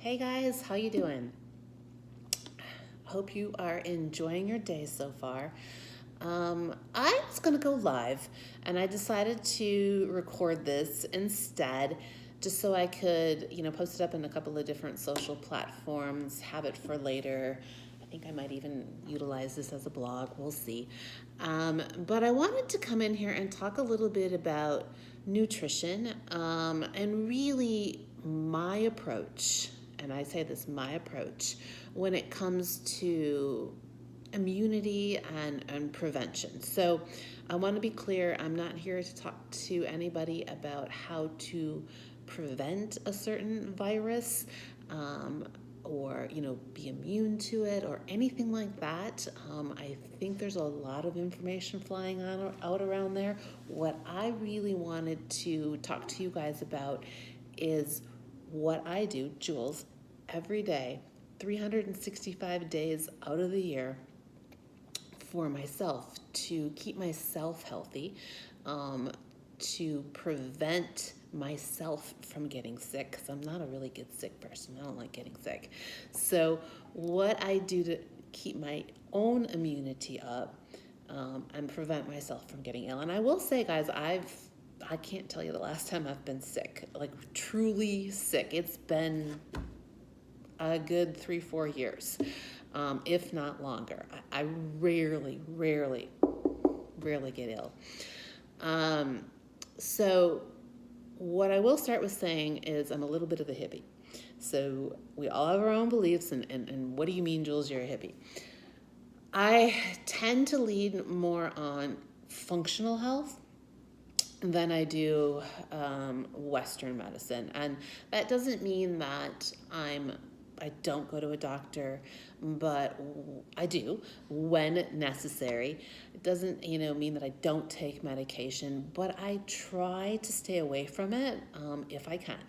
Hey guys, how you doing? Hope you are enjoying your day so far. I was gonna go live, and I decided to record this instead, just so I could, post it up in a couple of different social platforms, have it for later. I think I might even utilize this as a blog. We'll see. But I wanted to come in here and talk a little bit about nutrition, and really my approach. And I say this, my approach, when it comes to immunity and prevention. So I want to be clear, I'm not here to talk to anybody about how to prevent a certain virus, or be immune to it or anything like that. I think there's a lot of information flying out around there. What I really wanted to talk to you guys about is what I do, Jules, every day, 365 days out of the year, for myself to keep myself healthy, to prevent myself from getting sick, because I'm not a really good sick person. I don't like getting sick. So what I do to keep my own immunity up, and prevent myself from getting ill. And I will say, guys, I can't tell you the last time I've been sick, like truly sick. It's been a good 3-4 years, if not longer. I rarely get ill. So what I will start with saying is I'm a little bit of a hippie. So we all have our own beliefs, and what do you mean, Jules, you're a hippie? I tend to lean more on functional health than I do Western medicine. And that doesn't mean that I don't go to a doctor, but I do when necessary. It doesn't, mean that I don't take medication, but I try to stay away from it if I can.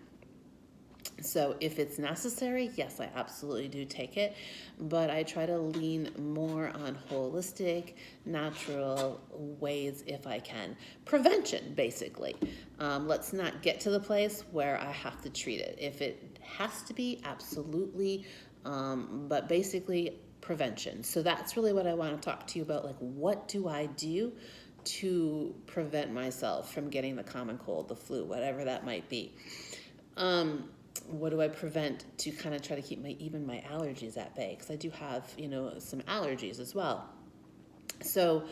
So if it's necessary, yes, I absolutely do take it, but I try to lean more on holistic, natural ways if I can. Prevention, basically. Let's not get to the place where I have to treat it. If it has to be, absolutely, but basically prevention. So that's really what I want to talk to you about. Like, what do I do to prevent myself from getting the common cold, the flu, whatever that might be? What do I prevent to kind of try to keep my allergies at bay? Because I do have, some allergies as well. So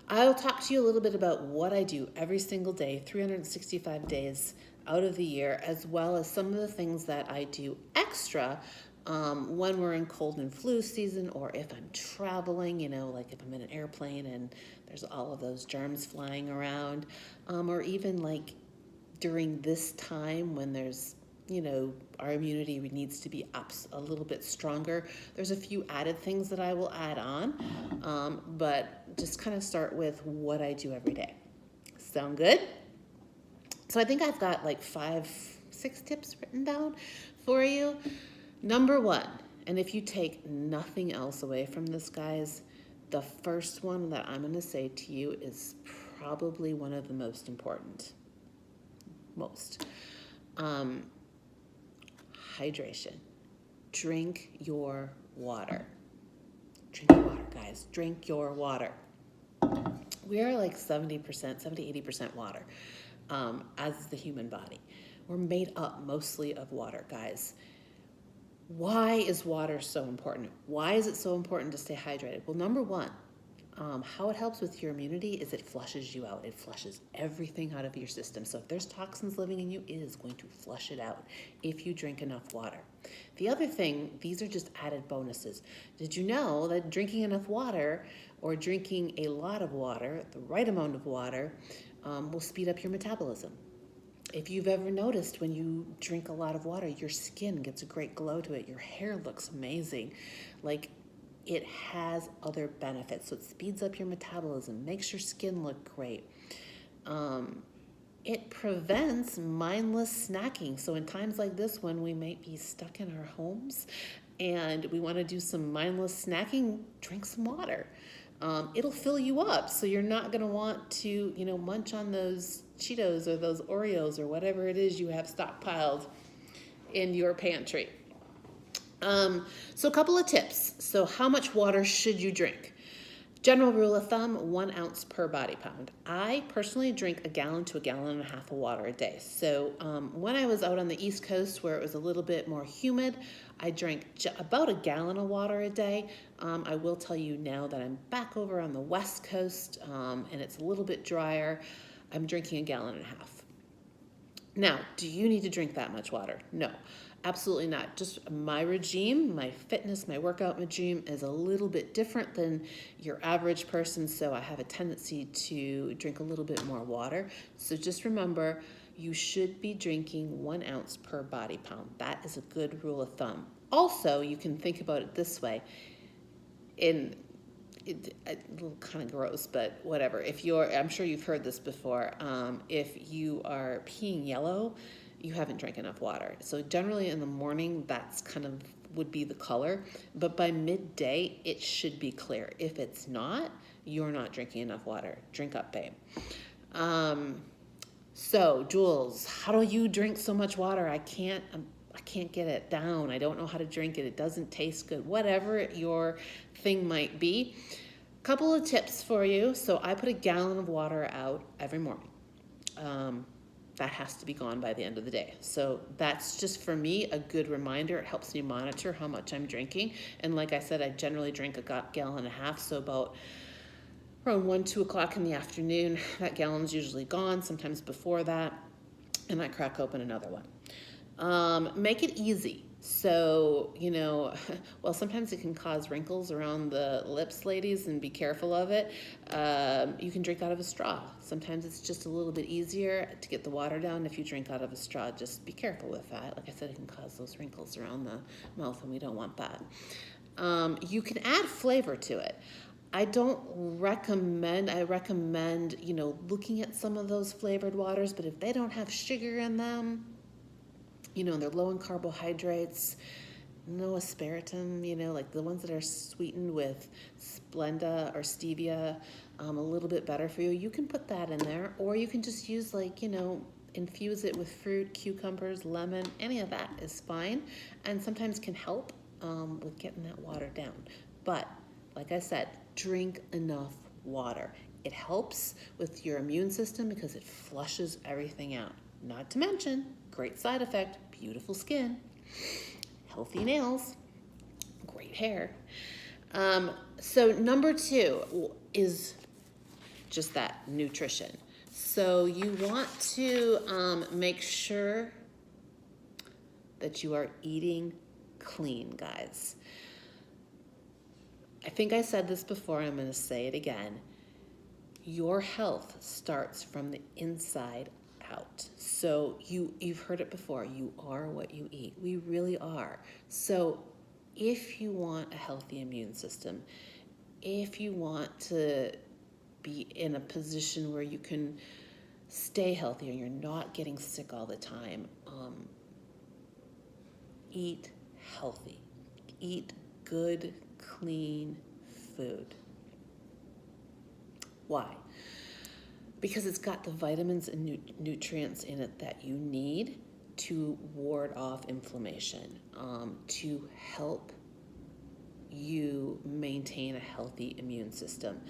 I'll talk to you a little bit about what I do every single day, 365 days out of the year, as well as some of the things that I do extra when we're in cold and flu season, or if I'm traveling, like if I'm in an airplane and there's all of those germs flying around, or even like during this time when there's our immunity needs to be up a little bit stronger. There's a few added things that I will add on, but just kind of start with what I do every day. Sound good? So I think I've got like 5-6 tips written down for you. Number 1, and if you take nothing else away from this, guys, the first one that I'm going to say to you is probably one of the most important. Hydration. Drink your water. Drink your water, guys. Drink your water. We are like 70-80% water, as the human body. We're made up mostly of water, guys. Why is water so important? Why is it so important to stay hydrated? Well, number 1, how it helps with your immunity is it flushes you out. It flushes everything out of your system. So if there's toxins living in you, it is going to flush it out if you drink enough water. The other thing, these are just added bonuses. Did you know that drinking enough water, or drinking a lot of water, the right amount of water, will speed up your metabolism? If you've ever noticed, when you drink a lot of water, your skin gets a great glow to it. Your hair looks amazing. Like, it has other benefits. So it speeds up your metabolism, makes your skin look great. It prevents mindless snacking. So in times like this, when we might be stuck in our homes and we want to do some mindless snacking, drink some water. It'll fill you up, so you're not going to want to, munch on those Cheetos or those Oreos or whatever it is you have stockpiled in your pantry. So a couple of tips. So how much water should you drink? General rule of thumb, 1 ounce per body pound. I personally drink a gallon to a gallon and a half of water a day. So when I was out on the East Coast where it was a little bit more humid, I drank about a gallon of water a day. I will tell you now that I'm back over on the West Coast and it's a little bit drier. I'm drinking a gallon and a half. Now, do you need to drink that much water? No, absolutely not. Just my regime, my fitness, my workout regime is a little bit different than your average person, so I have a tendency to drink a little bit more water. So just remember, you should be drinking 1 ounce per body pound. That is a good rule of thumb. Also, you can think about it this way. It's a little kind of gross, but whatever. I'm sure you've heard this before. If you are peeing yellow, you haven't drank enough water. So generally in the morning, that's kind of would be the color. But by midday, it should be clear. If it's not, you're not drinking enough water. Drink up, babe. So Jules, how do you drink so much water? I can't get it down. I don't know how to drink it. It doesn't taste good. Whatever your thing might be. Couple of tips for you. So I put a gallon of water out every morning. That has to be gone by the end of the day. So that's just for me a good reminder. It helps me monitor how much I'm drinking. And like I said, I generally drink a gallon and a half. So about around 1, 2 o'clock in the afternoon, that gallon's usually gone, sometimes before that, and I crack open another one. Make it easy. So, well, sometimes it can cause wrinkles around the lips, ladies, and be careful of it. You can drink out of a straw. Sometimes it's just a little bit easier to get the water down if you drink out of a straw. Just be careful with that. Like I said, it can cause those wrinkles around the mouth, and we don't want that. You can add flavor to it. I recommend, looking at some of those flavored waters, but if they don't have sugar in them, they're low in carbohydrates, no aspartame, like the ones that are sweetened with Splenda or stevia, a little bit better for you. You can put that in there, or you can just use infuse it with fruit, cucumbers, lemon, any of that is fine, and sometimes can help with getting that water down. But like I said, drink enough water. It helps with your immune system because it flushes everything out. Not to mention, great side effect, beautiful skin, healthy nails, great hair. So number 2 is just that, nutrition. So you want to make sure that you are eating clean, guys. I think I said this before, I'm going to say it again. Your health starts from the inside out. So you've heard it before. You are what you eat. We really are. So if you want a healthy immune system, if you want to be in a position where you can stay healthy and you're not getting sick all the time, eat healthy. Eat good, clean food. Why? Because it's got the vitamins and nutrients in it that you need to ward off inflammation, to help you maintain a healthy immune system.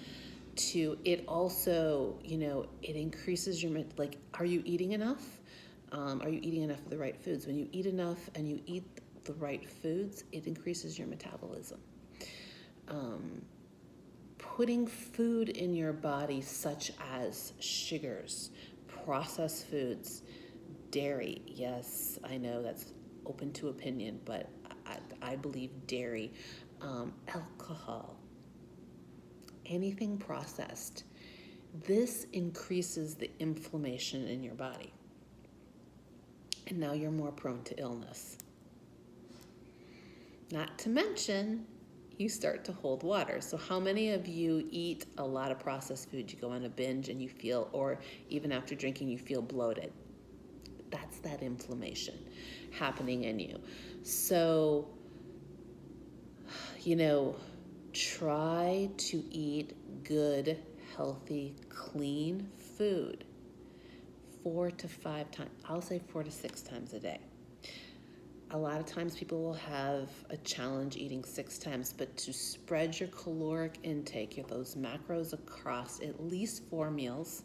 It also, it increases your, are you eating enough? Are you eating enough of the right foods? When you eat enough and you eat the right foods, it increases your metabolism. Putting food in your body such as sugars, processed foods, dairy, yes, I know that's open to opinion, but I believe dairy, alcohol, anything processed, this increases the inflammation in your body. And now you're more prone to illness. Not to mention, you start to hold water. So how many of you eat a lot of processed food? You go on a binge and you feel, or even after drinking, you feel bloated. That's that inflammation happening in you. So, try to eat good, healthy, clean food 4 to 5 times. I'll say 4 to 6 times a day. A lot of times people will have a challenge eating 6 times, but to spread your caloric intake, those macros across at least 4 meals,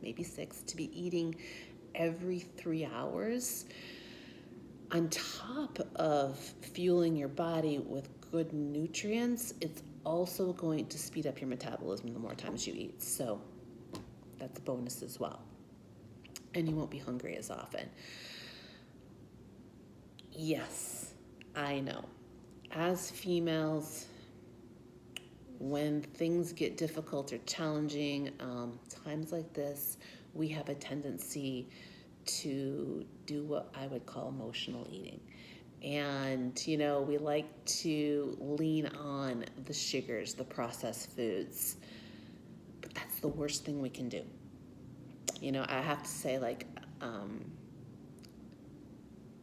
maybe 6, to be eating every 3 hours, on top of fueling your body with good nutrients, it's also going to speed up your metabolism the more times you eat. So that's a bonus as well. And you won't be hungry as often. Yes, I know. As females, when things get difficult or challenging, times like this, we have a tendency to do what I would call emotional eating. And, we like to lean on the sugars, the processed foods. But that's the worst thing we can do. I have to say,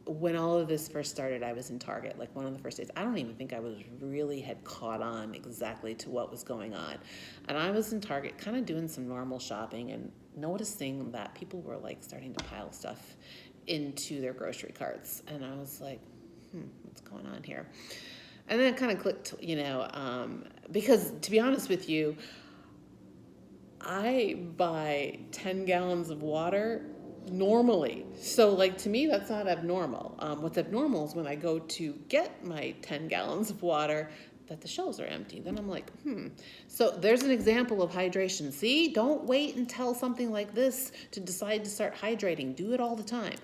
when all of this first started, I was in Target, like one of the first days. I don't even think I had caught on exactly to what was going on. And I was in Target kind of doing some normal shopping and noticing that people were starting to pile stuff into their grocery carts. And I was like, what's going on here? And then it kind of clicked, because to be honest with you, I buy 10 gallons of water normally. So to me, that's not abnormal. What's abnormal is when I go to get my 10 gallons of water, that the shelves are empty. Then I'm like, So there's an example of hydration. See, don't wait until something like this to decide to start hydrating. Do it all the time.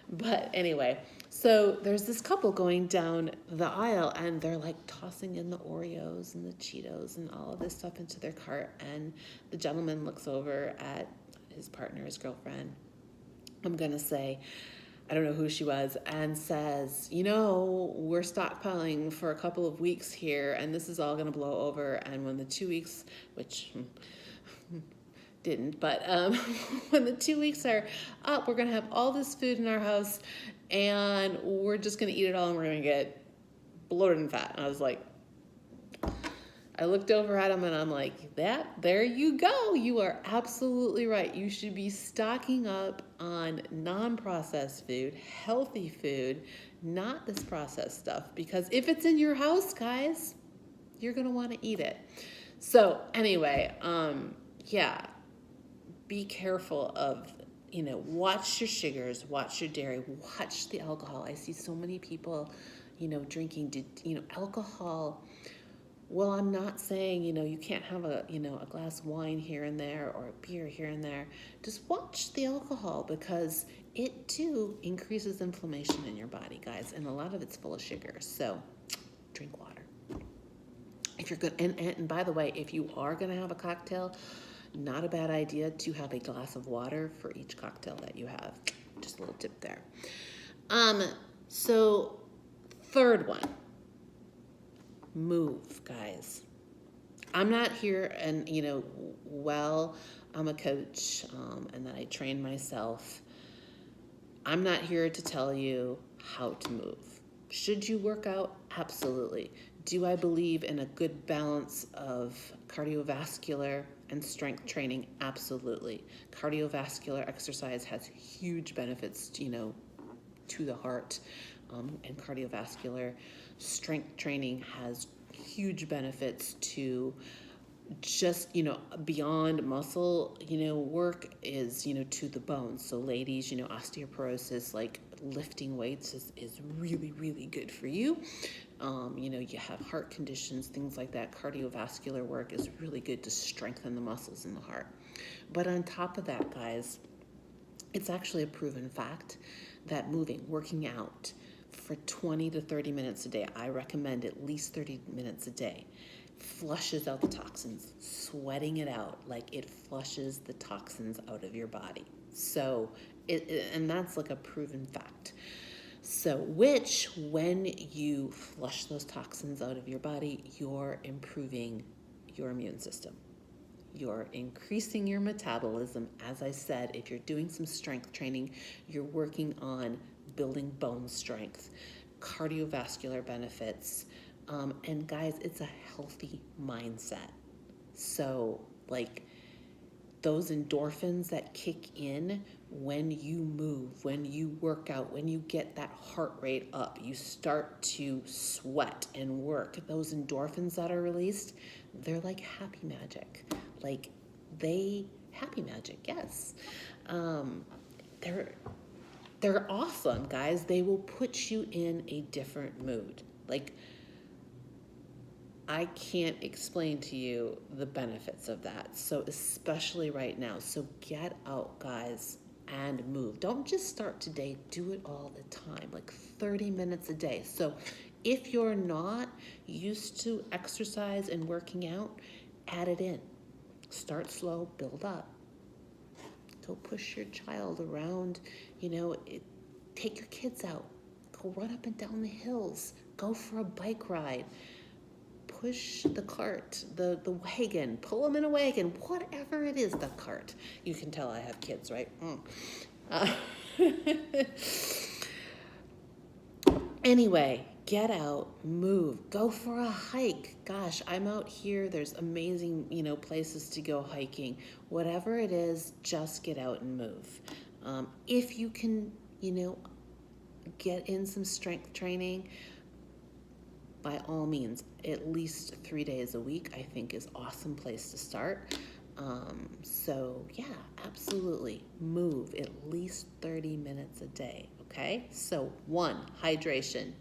But anyway, so there's this couple going down the aisle and they're tossing in the Oreos and the Cheetos and all of this stuff into their cart. And the gentleman looks over at his partner, his girlfriend, I'm going to say, I don't know who she was, and says, we're stockpiling for a couple of weeks here, and this is all going to blow over. And when the 2 weeks, which didn't, but when the 2 weeks are up, we're going to have all this food in our house, and we're just going to eat it all, and we're going to get bloated and fat. And I was like, I looked over at him and I'm like, there you go. You are absolutely right. You should be stocking up on non-processed food, healthy food, not this processed stuff. Because if it's in your house, guys, you're going to want to eat it. So anyway, be careful of, watch your sugars, watch your dairy, watch the alcohol. I see so many people, drinking, alcohol. Well, I'm not saying, you can't have a glass of wine here and there or a beer here and there. Just watch the alcohol because it too increases inflammation in your body, guys. And a lot of it's full of sugar. So drink water. If you're good, and by the way, if you are going to have a cocktail, not a bad idea to have a glass of water for each cocktail that you have. Just a little tip there. So third one. Move, guys. I'm not here and, I'm a coach and that I train myself. I'm not here to tell you how to move. Should you work out? Absolutely. Do I believe in a good balance of cardiovascular and strength training? Absolutely. Cardiovascular exercise has huge benefits, to the heart, and cardiovascular strength training has huge benefits to just, beyond muscle, work is, to the bones. So ladies, osteoporosis, lifting weights is really, really good for you. You have heart conditions, things like that. Cardiovascular work is really good to strengthen the muscles in the heart. But on top of that, guys, it's actually a proven fact that working out for 20 to 30 minutes a day, I recommend at least 30 minutes a day, flushes out the toxins. Sweating it out, it flushes the toxins out of your body. So, and that's a proven fact. So, when you flush those toxins out of your body, you're improving your immune system. You're increasing your metabolism. As I said, if you're doing some strength training, you're working on building bone strength, cardiovascular benefits, and guys, it's a healthy mindset. So, those endorphins that kick in when you move, when you work out, when you get that heart rate up, you start to sweat and work. Those endorphins that are released, they're like happy magic. Like happy magic, yes. They're awesome, guys. They will put you in a different mood. Like, I can't explain to you the benefits of that. So especially right now. So get out, guys, and move. Don't just start today. Do it all the time, like 30 minutes a day. So if you're not used to exercise and working out, add it in. Start slow, build up. Go push your child around, take your kids out. Go run up and down the hills. Go for a bike ride. Push the cart, the wagon, pull them in a wagon, whatever it is, the cart. You can tell I have kids, right? Anyway, get out, move, go for a hike. Gosh, I'm out here. There's amazing, places to go hiking. Whatever it is, just get out and move. If you can, get in some strength training, by all means, at least 3 days a week, I think is awesome place to start. So yeah, absolutely. Move at least 30 minutes a day, okay? So 1, hydration.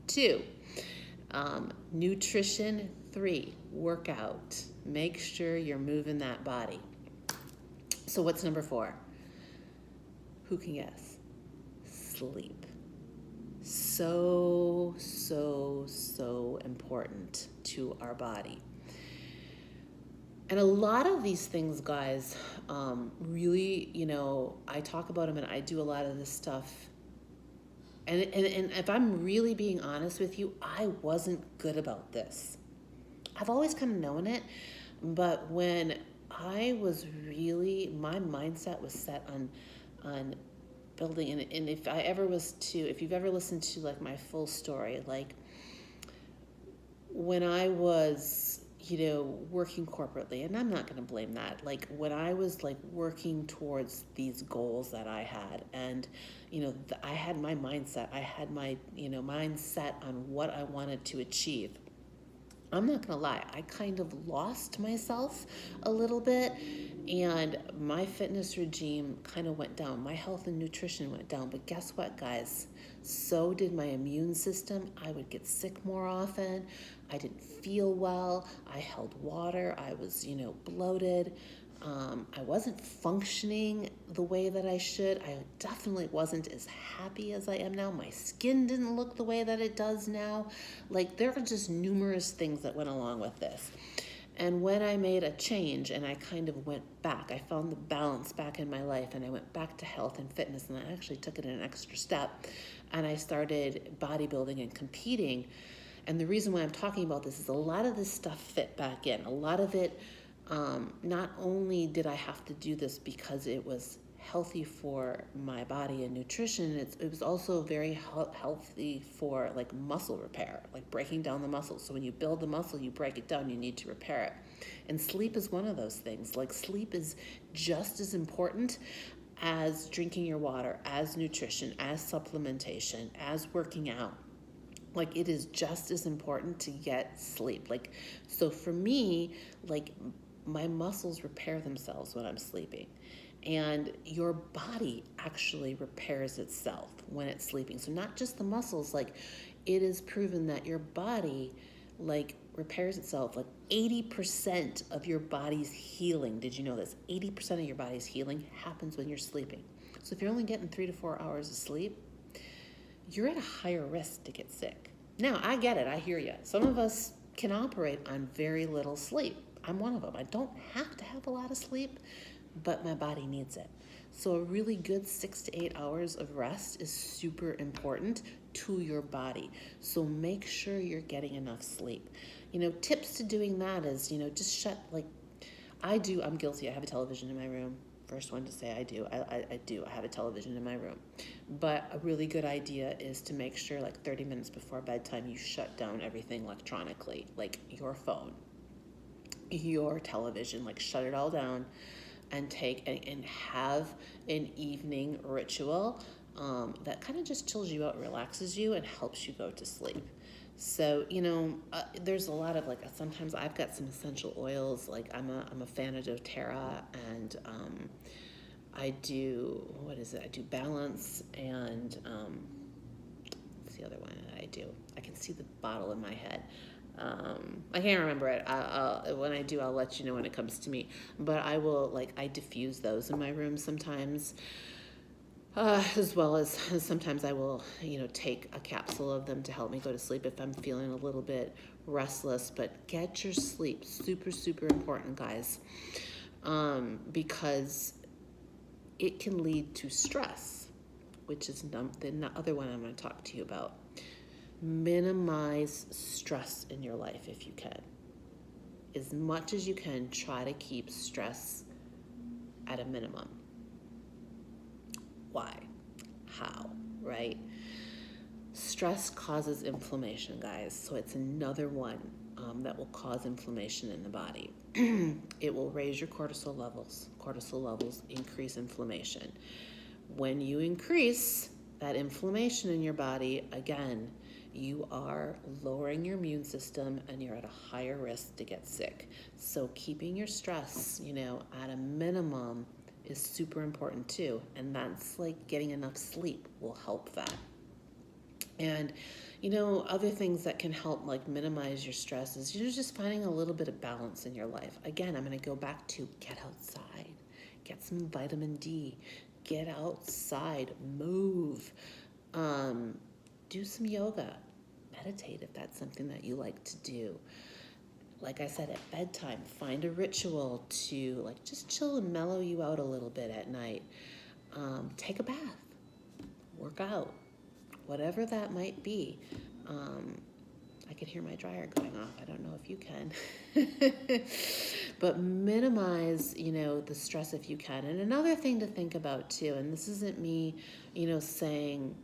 2, nutrition. 3, workout. Make sure you're moving that body. So what's number 4? Who can guess? Sleep. So important to our body. And a lot of these things, guys, really, I talk about them and I do a lot of this stuff. And if I'm really being honest with you, I wasn't good about this. I've always kind of known it, but when I was really, my mindset was set on building, and if you've ever listened to like my full story, like when I was, working corporately, and I'm not going to blame that, like when I was like working towards these goals that I had, and I had my mindset, I had my mindset on what I wanted to achieve. I'm not gonna lie, I kind of lost myself a little bit, and my fitness regime kind of went down. My health and nutrition went down, but guess what, guys? So did my immune system. I would get sick more often. I didn't feel well. I held water. I was, bloated. I wasn't functioning the way that I should. I definitely wasn't as happy as I am now. My skin didn't look the way that it does now. Like, there are just numerous things that went along with this. And when I made a change and I kind of went back, I found the balance back in my life, and I went back to health and fitness, and I actually took it an extra step, and I started bodybuilding and competing. And the reason why I'm talking about this is a lot of this stuff fit back in. A lot of it, not only did I have to do this because it was healthy for my body and nutrition, it was also very healthy for like muscle repair, like breaking down the muscle. So when you build the muscle, you break it down, you need to repair it. And sleep is one of those things. Like, sleep is just as important as drinking your water, as nutrition, as supplementation, as working out. Like, it is just as important to get sleep. Like, so for me, like, my muscles repair themselves when I'm sleeping. And your body actually repairs itself when it's sleeping. So not just the muscles, like, it is proven that your body, like, repairs itself. Like, 80% of your body's healing, did you know this? 80% of your body's healing happens when you're sleeping. So if you're only getting 3 to 4 hours of sleep, you're at a higher risk to get sick. Now, I get it. I hear you. Some of us can operate on very little sleep. I'm one of them. I don't have to have a lot of sleep, but my body needs it. So a really good 6 to 8 hours of rest is super important to your body. So make sure you're getting enough sleep. Tips to doing that is, just I'm guilty. I have a television in my room. First one to say I do. I do. I have a television in my room. But a really good idea is to make sure, like 30 minutes before bedtime, you shut down everything electronically, like your phone, your television, like shut it all down. and and have an evening ritual that kind of just chills you out, relaxes you, and helps you go to sleep. So, there's a lot of like, sometimes I've got some essential oils. Like I'm a fan of doTERRA, and I do, what is it? I do Balance, and what's the other one that I do? I can see the bottle in my head. I can't remember it. When I do, I'll let you know when it comes to me. But I diffuse those in my room sometimes. As well as sometimes I will, take a capsule of them to help me go to sleep if I'm feeling a little bit restless. But get your sleep. Super, super important, guys. Because it can lead to stress, which is the other one I'm going to talk to you about. Minimize stress in your life if you can. As much as you can, try to keep stress at a minimum. Why? How? Right? Stress causes inflammation, guys. So it's another one that will cause inflammation in the body. It will raise your cortisol levels. Cortisol levels increase inflammation. When you increase that inflammation in your body, again, you are lowering your immune system and you're at a higher risk to get sick. So keeping your stress, at a minimum is super important too. And that's like getting enough sleep will help that. And, other things that can help like minimize your stress is just finding a little bit of balance in your life. Again, I'm going to go back to get outside, get some vitamin D, get outside, move, do some yoga, meditate if that's something that you like to do. Like I said, at bedtime, find a ritual to like just chill and mellow you out a little bit at night. Take a bath, work out, whatever that might be. I can hear my dryer going off. I don't know if you can. But minimize, the stress if you can. And another thing to think about too, and this isn't me, saying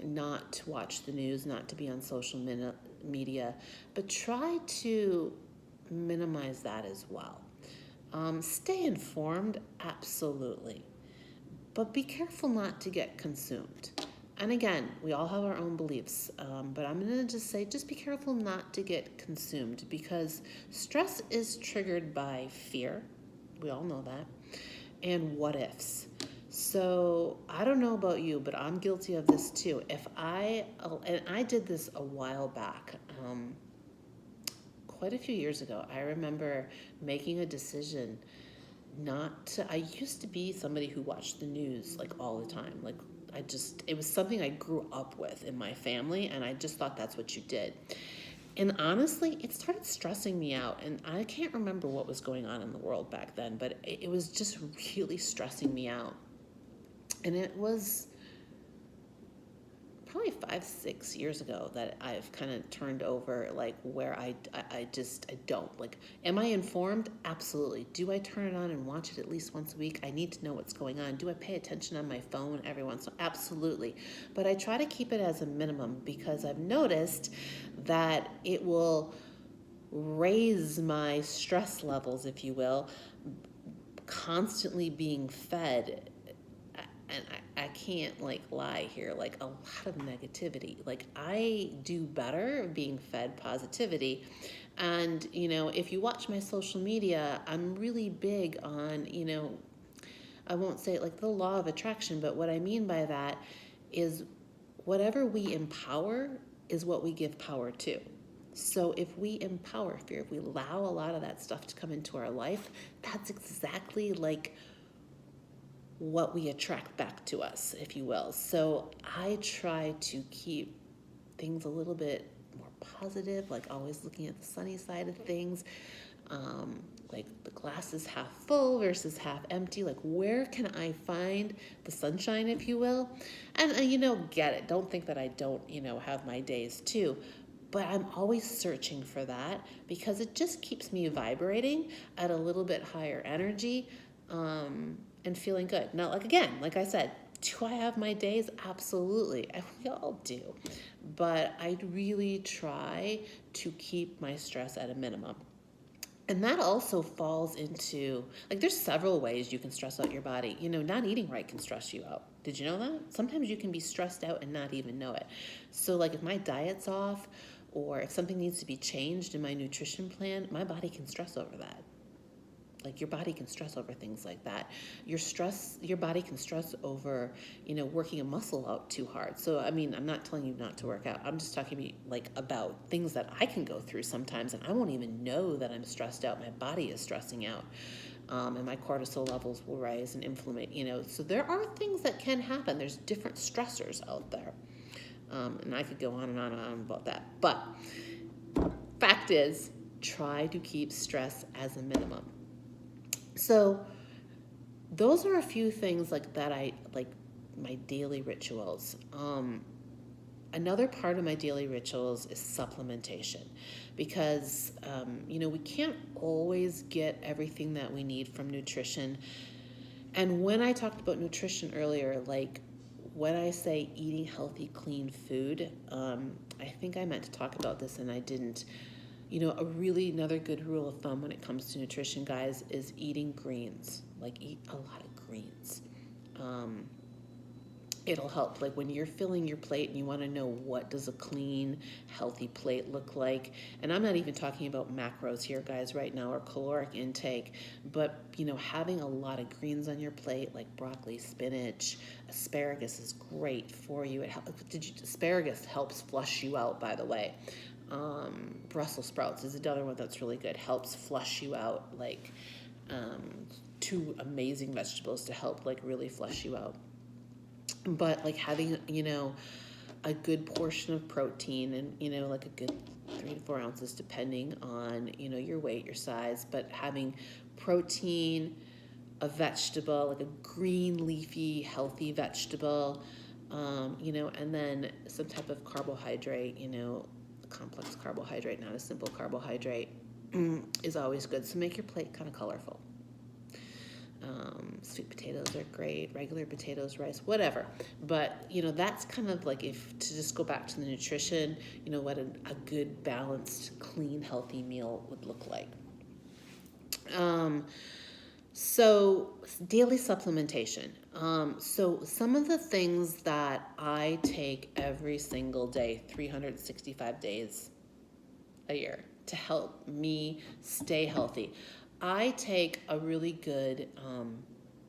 not to watch the news, not to be on social media, but try to minimize that as well. Stay informed, absolutely. But be careful not to get consumed. And again, we all have our own beliefs, but I'm going to just say, just be careful not to get consumed, because stress is triggered by fear. We all know that. And what ifs. So I don't know about you, but I'm guilty of this too. And I did this a while back, quite a few years ago. I remember making a decision I used to be somebody who watched the news like all the time. Like it was something I grew up with in my family, and I just thought that's what you did. And honestly, it started stressing me out, and I can't remember what was going on in the world back then, but it was just really stressing me out. And it was probably 5-6 years ago that I've kind of turned over, like where I don't like, am I informed? Absolutely. Do I turn it on and watch it at least once a week? I need to know what's going on. Do I pay attention on my phone every once in a while? Absolutely. But I try to keep it as a minimum, because I've noticed that it will raise my stress levels, if you will, constantly being fed. And I can't like lie here, like a lot of negativity. Like I do better being fed positivity. And, if you watch my social media, I'm really big on, I won't say it like the law of attraction, but what I mean by that is whatever we empower is what we give power to. So if we empower fear, if we allow a lot of that stuff to come into our life, that's exactly like what we attract back to us, if you will. So I try to keep things a little bit more positive, like always looking at the sunny side of things, like the glass is half full versus half empty. Like where can I find the sunshine, if you will? And get it. Don't think that I don't, have my days too. But I'm always searching for that, because it just keeps me vibrating at a little bit higher energy. And feeling good. Now, like I said, do I have my days? Absolutely. We all do. But I really try to keep my stress at a minimum. And that also falls into, like, there's several ways you can stress out your body. Not eating right can stress you out. Did you know that? Sometimes you can be stressed out and not even know it. So, like, if my diet's off or if something needs to be changed in my nutrition plan, my body can stress over that. Like, your body can stress over things like that. Your body can stress over, working a muscle out too hard. So, I mean, I'm not telling you not to work out. I'm just talking about things that I can go through sometimes, and I won't even know that I'm stressed out. My body is stressing out. And my cortisol levels will rise and inflammate, So there are things that can happen. There's different stressors out there. And I could go on and on and on about that. But fact is, try to keep stress as a minimum. So those are a few things like that I like my daily rituals. Another part of my daily rituals is supplementation because, we can't always get everything that we need from nutrition. And when I talked about nutrition earlier, like when I say eating healthy, clean food, I think I meant to talk about this and I didn't. Another good rule of thumb when it comes to nutrition, guys, is eating greens. Like, eat a lot of greens. It'll help. Like, when you're filling your plate and you want to know what does a clean, healthy plate look like. And I'm not even talking about macros here, guys, right now, or caloric intake. But, having a lot of greens on your plate, like broccoli, spinach, asparagus is great for you. Asparagus helps flush you out, by the way. Brussels sprouts is another one that's really good. Helps flush you out, like two amazing vegetables to help like really flush you out. But like having, a good portion of protein and, like a good 3 to 4 ounces depending on, your weight, your size, but having protein, a vegetable, like a green, leafy, healthy vegetable, and then some type of carbohydrate, complex carbohydrate, not a simple carbohydrate, is always good. So make your plate kind of colorful. Sweet potatoes are great, regular potatoes, rice, whatever. But, that's kind of like, if to just go back to the nutrition, what a good, balanced, clean, healthy meal would look like. So daily supplementation. So some of the things that I take every single day, 365 days a year to help me stay healthy. I take a really good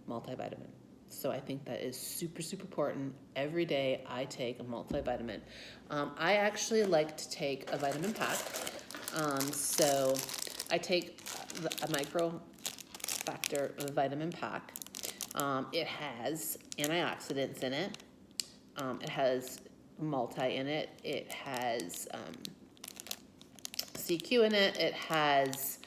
multivitamin. So I think that is super, super important. Every day I take a multivitamin. I actually like to take a vitamin pack. So I take a micro factor vitamin pack. It has antioxidants in it. It has multi in it. It has CQ in it. It has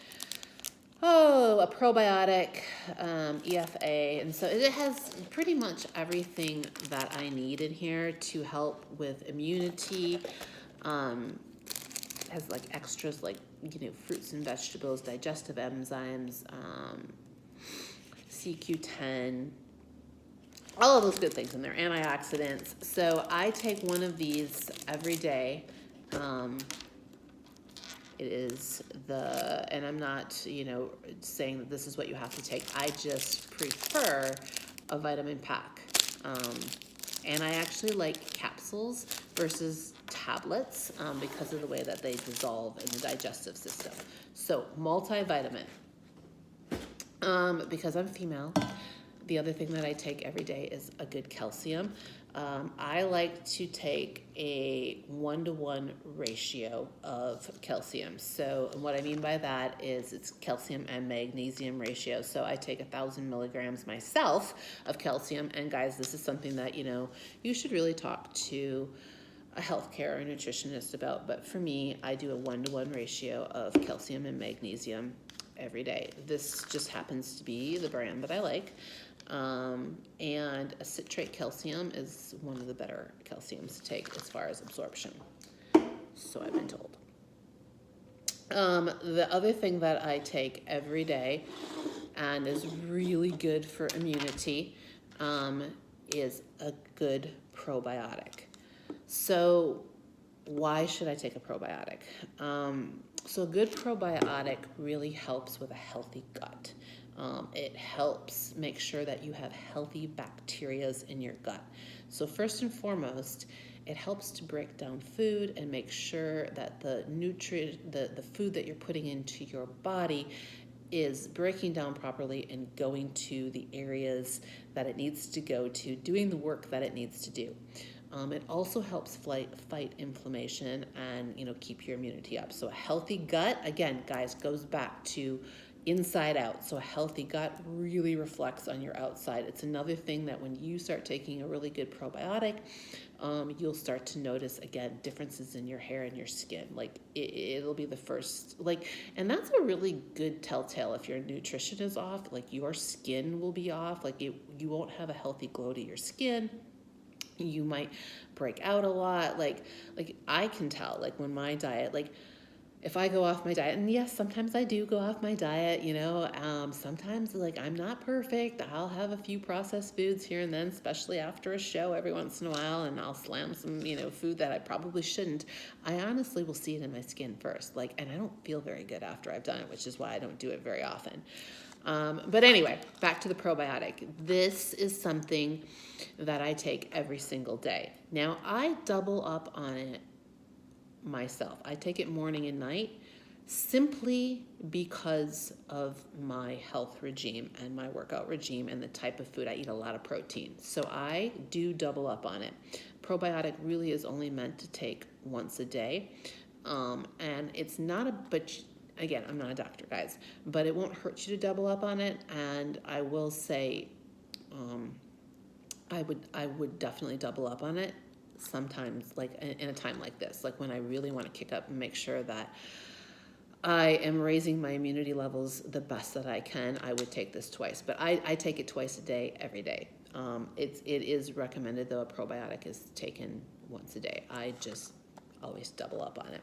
a probiotic, EFA, and so it has pretty much everything that I need in here to help with immunity. It has like extras like fruits and vegetables, digestive enzymes, CQ10, all of those good things in there, antioxidants. So I take one of these every day. It is and I'm not, saying that this is what you have to take. I just prefer a vitamin pack. And I actually like capsules versus tablets because of the way that they dissolve in the digestive system. So multivitamin. Because I'm female, the other thing that I take every day is a good calcium. I like to take a 1-to-1 ratio of calcium. So what I mean by that is it's calcium and magnesium ratio. So I take 1,000 milligrams myself of calcium. And guys, this is something that, you should really talk to a healthcare or nutritionist about. But for me, I do a 1-to-1 ratio of calcium and magnesium every day. This just happens to be the brand that I like. And a citrate calcium is one of the better calciums to take as far as absorption. So I've been told. The other thing that I take every day and is really good for immunity is a good probiotic. So why should I take a probiotic? So a good probiotic really helps with a healthy gut. It helps make sure that you have healthy bacteria in your gut. So first and foremost, it helps to break down food and make sure that the food that you're putting into your body is breaking down properly and going to the areas that it needs to go to, doing the work that it needs to do. It also helps fight inflammation and keep your immunity up. So a healthy gut, again, guys, goes back to inside out. So a healthy gut really reflects on your outside. It's another thing that when you start taking a really good probiotic, you'll start to notice, again, differences in your hair and your skin. Like it'll be the first, and that's a really good telltale. If your nutrition is off, like your skin will be off, you won't have a healthy glow to your skin. You might break out a lot. Like I can tell, when my diet, if I go off my diet, and yes, sometimes I do go off my diet, sometimes I'm not perfect. I'll have a few processed foods here and then, especially after a show every once in a while, and I'll slam some, food that I probably shouldn't. I honestly will see it in my skin first, and I don't feel very good after I've done it, which is why I don't do it very often. But anyway, back to the probiotic. This is something that I take every single day. Now, I double up on it myself. I take it morning and night simply because of my health regime and my workout regime and the type of food. I eat a lot of protein. So I do double up on it. Probiotic really is only meant to take once a day. And it's not but again, I'm not a doctor, guys, but it won't hurt you to double up on it. And I will say, I would definitely double up on it sometimes, in a time like this, when I really want to kick up and make sure that I am raising my immunity levels the best that I can. I would take this twice, but I take it twice a day, every day. It is recommended, though, a probiotic is taken once a day. I just always double up on it.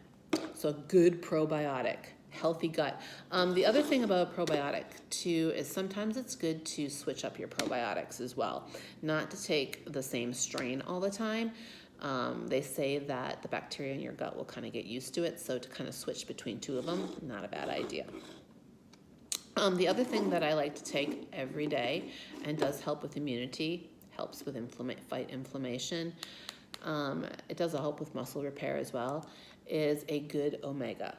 So a good probiotic, healthy gut. The other thing about a probiotic too is sometimes it's good to switch up your probiotics as well, not to take the same strain all the time. They say that the bacteria in your gut will kind of get used to it, so to kind of switch between two of them, not a bad idea. The other thing that I like to take every day and does help with immunity, helps with fight inflammation, it does help with muscle repair as well, is a good omega.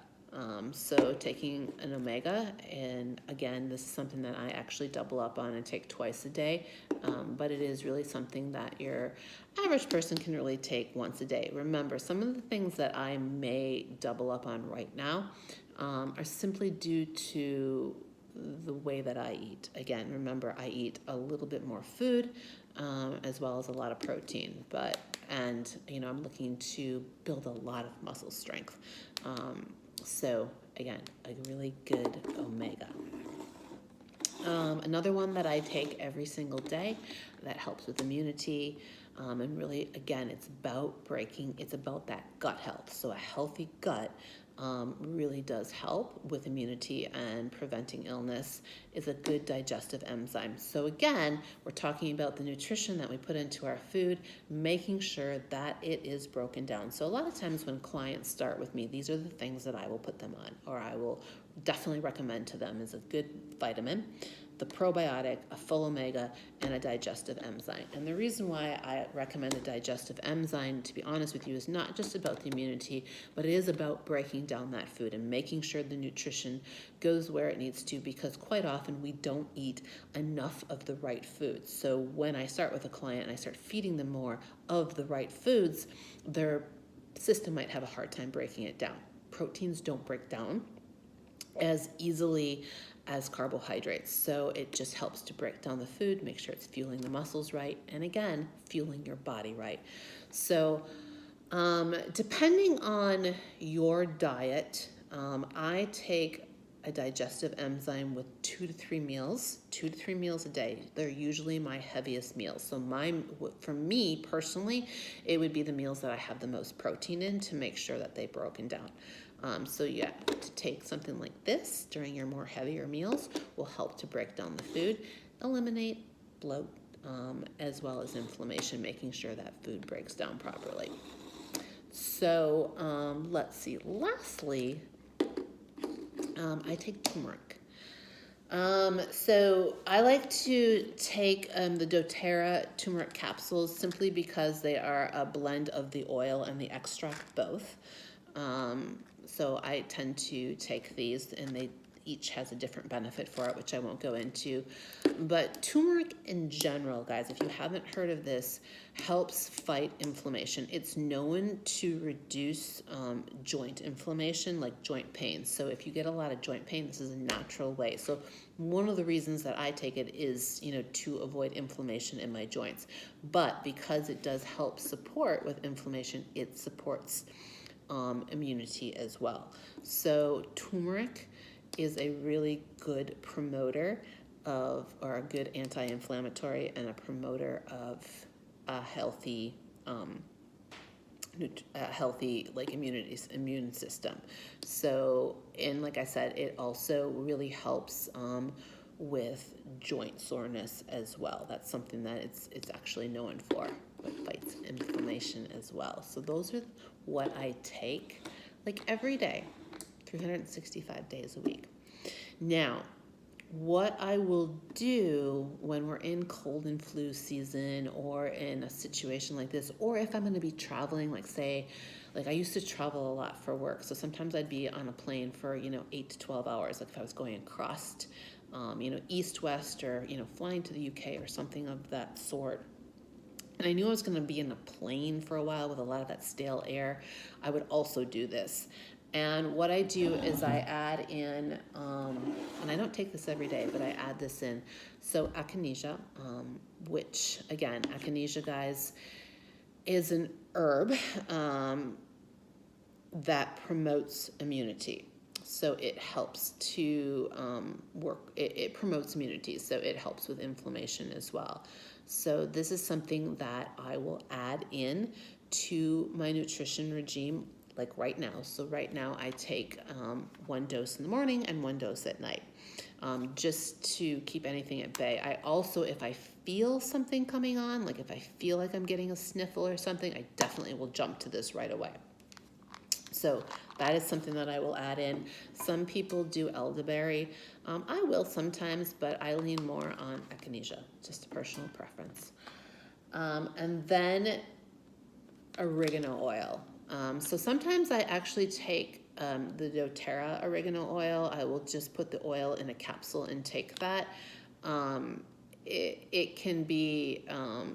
So taking an omega, and again, this is something that I actually double up on and take twice a day, but it is really something that your average person can really take once a day. Remember, some of the things that I may double up on right now are simply due to the way that I eat. Again, remember, I eat a little bit more food as well as a lot of protein, and I'm looking to build a lot of muscle strength. So again, a really good omega. Another one that I take every single day that helps with immunity, and really, again, it's about that gut health. So a healthy gut really does help with immunity and preventing illness, is a good digestive enzyme. So again, we're talking about the nutrition that we put into our food, making sure that it is broken down. So a lot of times when clients start with me, these are the things that I will put them on, or I will definitely recommend to them, is a good vitamin, the probiotic, a full omega, and a digestive enzyme. And the reason why I recommend a digestive enzyme, to be honest with you, is not just about the immunity, but it is about breaking down that food and making sure the nutrition goes where it needs to, because quite often we don't eat enough of the right foods. So when I start with a client and I start feeding them more of the right foods, their system might have a hard time breaking it down. Proteins don't break down as easily as carbohydrates. So it just helps to break down the food, make sure it's fueling the muscles right, and again, fueling your body right. So depending on your diet, I take a digestive enzyme with 2 to 3 meals a day. They're usually my heaviest meals. So for me personally, it would be the meals that I have the most protein in, to make sure that they've broken down. So yeah, to take something like this during your more heavier meals will help to break down the food, eliminate bloat, as well as inflammation, making sure that food breaks down properly. So let's see. Lastly, I take turmeric. So I like to take the doTERRA turmeric capsules simply because they are a blend of the oil and the extract both. So I tend to take these, and they each has a different benefit for it, which I won't go into. But turmeric in general, guys, if you haven't heard of this, helps fight inflammation. It's known to reduce joint inflammation, like joint pain. So if you get a lot of joint pain, this is a natural way. So one of the reasons that I take it is, to avoid inflammation in my joints. But because it does help support with inflammation, it supports immunity as well. So turmeric is a really good promoter of, or a good anti-inflammatory and a promoter of a healthy, like immune system. So, and like I said, it also really helps with joint soreness as well. That's something that it's actually known for. It fights inflammation as well. So those are what I take like every day, 365 days a week. Now, what I will do when we're in cold and flu season or in a situation like this, or if I'm going to be traveling, like say, like I used to travel a lot for work. So sometimes I'd be on a plane for, 8 to 12 hours. Like if I was going across, east, west, or, flying to the UK or something of that sort. And I knew I was going to be in a plane for a while with a lot of that stale air. I would also do this. And what I do is I add in, and I don't take this every day, but I add this in. So echinacea, which again, echinacea, guys, is an herb that promotes immunity. So it helps to it promotes immunity. So it helps with inflammation as well. So this is something that I will add in to my nutrition regime like right now. So right now I take 1 dose in the morning and 1 dose at night, just to keep anything at bay. I also, if I feel something coming on, like if I feel like I'm getting a sniffle or something, I definitely will jump to this right away. So that is something that I will add in. Some people do elderberry. I will sometimes, but I lean more on echinacea, just a personal preference. And then oregano oil. So sometimes I actually take the doTERRA oregano oil. I will just put the oil in a capsule and take that. It can be,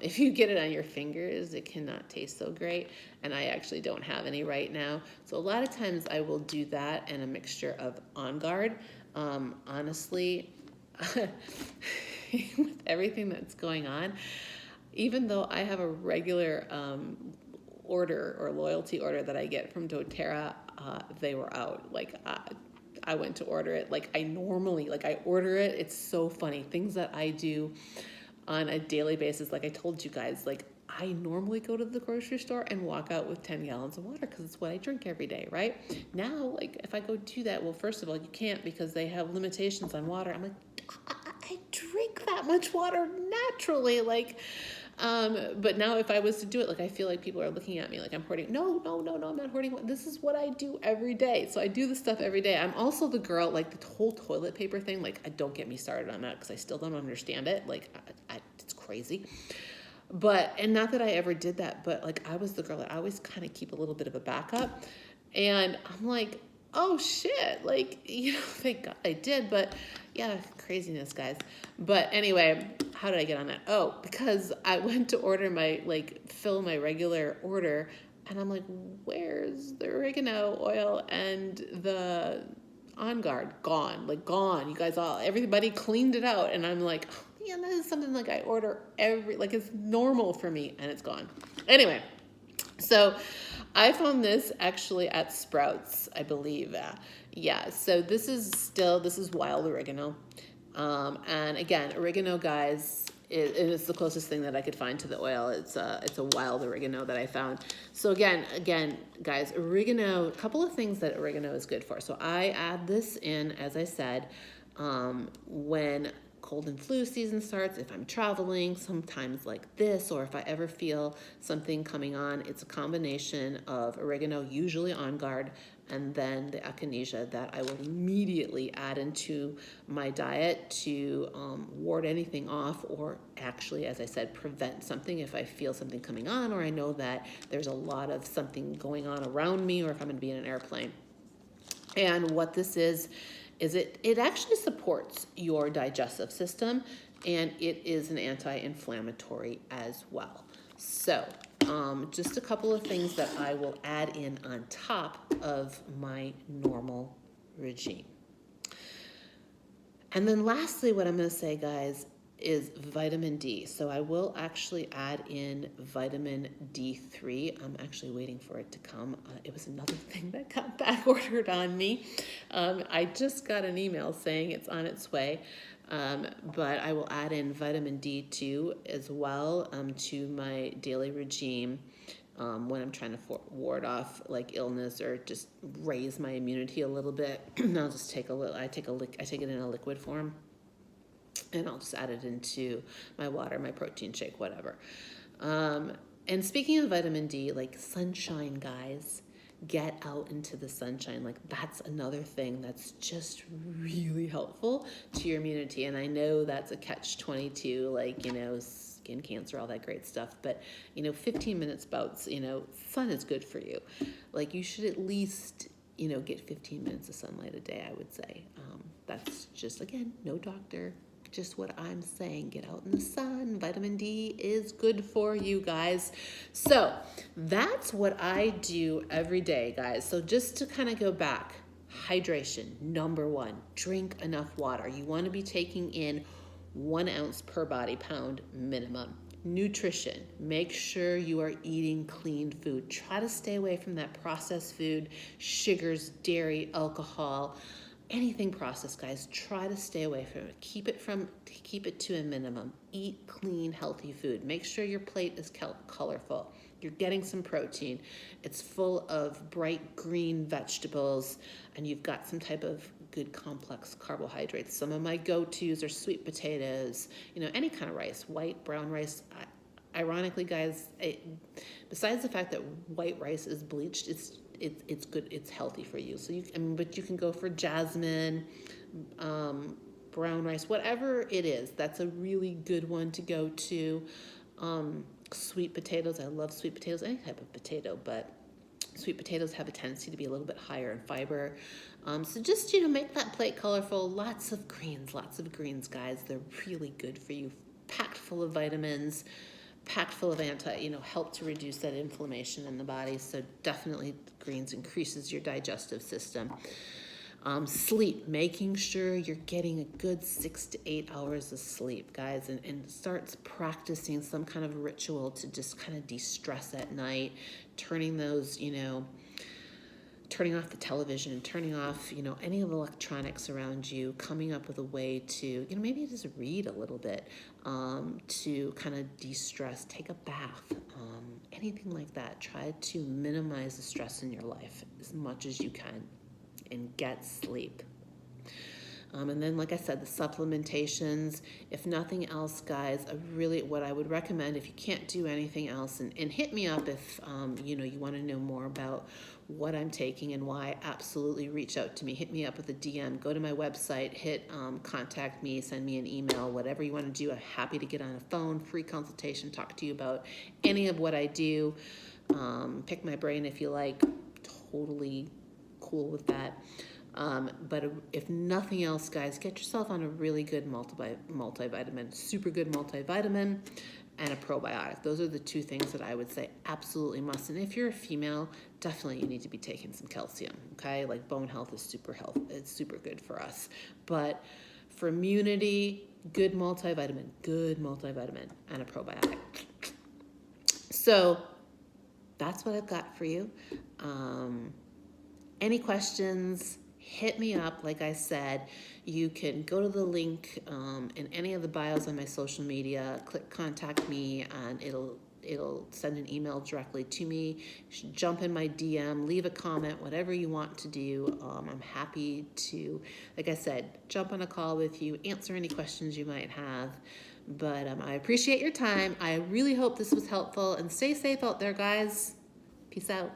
if you get it on your fingers, it cannot taste so great. And I actually don't have any right now. So a lot of times I will do that and a mixture of On Guard. Honestly, with everything that's going on, even though I have a regular order or loyalty order that I get from doTERRA, they were out. Like I went to order it. Like I normally, like I order it. It's so funny. Things that I do on a daily basis. Like I told you guys, like I normally go to the grocery store and walk out with 10 gallons of water because it's what I drink every day, right? Now, like if I go do that, well, first of all, you can't because they have limitations on water. I'm like, I drink that much water naturally. Like, but now if I was to do it, like I feel like people are looking at me like I'm hoarding. No, I'm not hoarding. This is what I do every day. So I do this stuff every day. I'm also the girl, like the whole toilet paper thing, like don't get me started on that because I still don't understand it. Like it's crazy. But, and not that I ever did that, but like I was the girl that I always kind of keep a little bit of a backup. And I'm like, oh shit, like, thank God I did, but yeah, craziness, guys. But anyway, how did I get on that? Oh, because I went to order fill my regular order, and I'm like, where's the oregano oil and the On Guard? Gone. You guys everybody cleaned it out, and I'm like, oh, yeah, that is something like I order it's normal for me, and it's gone. Anyway, so I found this actually at Sprouts, I believe. Yeah, so this is wild oregano. And again, oregano, guys, it's the closest thing that I could find to the oil. It's a wild oregano that I found. So again, guys, oregano, a couple of things that oregano is good for. So I add this in, as I said, when cold and flu season starts, if I'm traveling, sometimes like this, or if I ever feel something coming on, it's a combination of oregano, usually On Guard, and then the echinacea that I will immediately add into my diet to ward anything off, or actually, as I said, prevent something if I feel something coming on, or I know that there's a lot of something going on around me, or if I'm going to be in an airplane. And what this is it actually supports your digestive system, and it is an anti-inflammatory as well. So just a couple of things that I will add in on top of my normal regime. And then lastly, what I'm going to say, guys, is vitamin D. So I will actually add in vitamin D3. I'm actually waiting for it to come. It was another thing that got back ordered on me. I just got an email saying it's on its way. But I will add in vitamin D2 as well to my daily regime when I'm trying to ward off like illness or just raise my immunity a little bit. I'll just take a little. I take it in a liquid form, and I'll just add it into my water, my protein shake, whatever. And speaking of vitamin D, like sunshine, guys, get out into the sunshine. Like that's another thing that's just really helpful to your immunity. And I know that's a catch-22, like, skin cancer, all that great stuff. But, 15 minutes bouts, sun is good for you. Like you should at least, get 15 minutes of sunlight a day, I would say. That's just, again, no doctor, just what I'm saying. Get out in the sun. Vitamin D is good for you guys. So that's what I do every day, guys. So just to kind of go back, hydration, number one, drink enough water. You want to be taking in 1 ounce per body pound minimum. Nutrition, make sure you are eating clean food. Try to stay away from that processed food, sugars, dairy, alcohol, anything processed, guys. Try to stay away from it. Keep it to a minimum. Eat clean, healthy food. Make sure your plate is colorful. You're getting some protein. It's full of bright green vegetables, and you've got some type of good complex carbohydrates. Some of my go-tos are sweet potatoes, any kind of rice, white, brown rice. Ironically, guys, besides the fact that white rice is bleached, it's good, it's healthy for you. So but you can go for jasmine, brown rice, whatever it is. That's a really good one to go to. Sweet potatoes, I love sweet potatoes, any type of potato, but sweet potatoes have a tendency to be a little bit higher in fiber. So just, make that plate colorful. Lots of greens, guys. They're really good for you. Packed full of vitamins, packed full of help to reduce that inflammation in the body. So definitely greens increases your digestive system. Sleep, making sure you're getting a good 6 to 8 hours of sleep, guys, and starts practicing some kind of ritual to just kind of de-stress at night, turning those, turning off the television, turning off, any of the electronics around you, coming up with a way to, maybe just read a little bit, to kind of de-stress, take a bath, anything like that. Try to minimize the stress in your life as much as you can, and get sleep. And then, like I said, the supplementations, if nothing else, guys, what I would recommend, if you can't do anything else, and hit me up if, you want to know more about what I'm taking and why, absolutely reach out to me. Hit me up with a DM, go to my website, hit contact me, send me an email, whatever you want to do. I'm happy to get on a phone, free consultation, talk to you about any of what I do. Pick my brain if you like, totally cool with that. But if nothing else, guys, get yourself on a really good multivitamin, super good multivitamin, and a probiotic. Those are the two things that I would say absolutely must. And if you're a female, definitely you need to be taking some calcium, okay? Like bone health is super good for us. But for immunity, good multivitamin, and a probiotic. So that's what I've got for you. Any questions, hit me up. Like I said, you can go to the link in any of the bios on my social media, click contact me, and it'll it'll send an email directly to me. Jump in my DM, leave a comment, whatever you want to do. I'm happy to, like I said, jump on a call with you, answer any questions you might have. But I appreciate your time. I really hope this was helpful, and stay safe out there, guys. Peace out.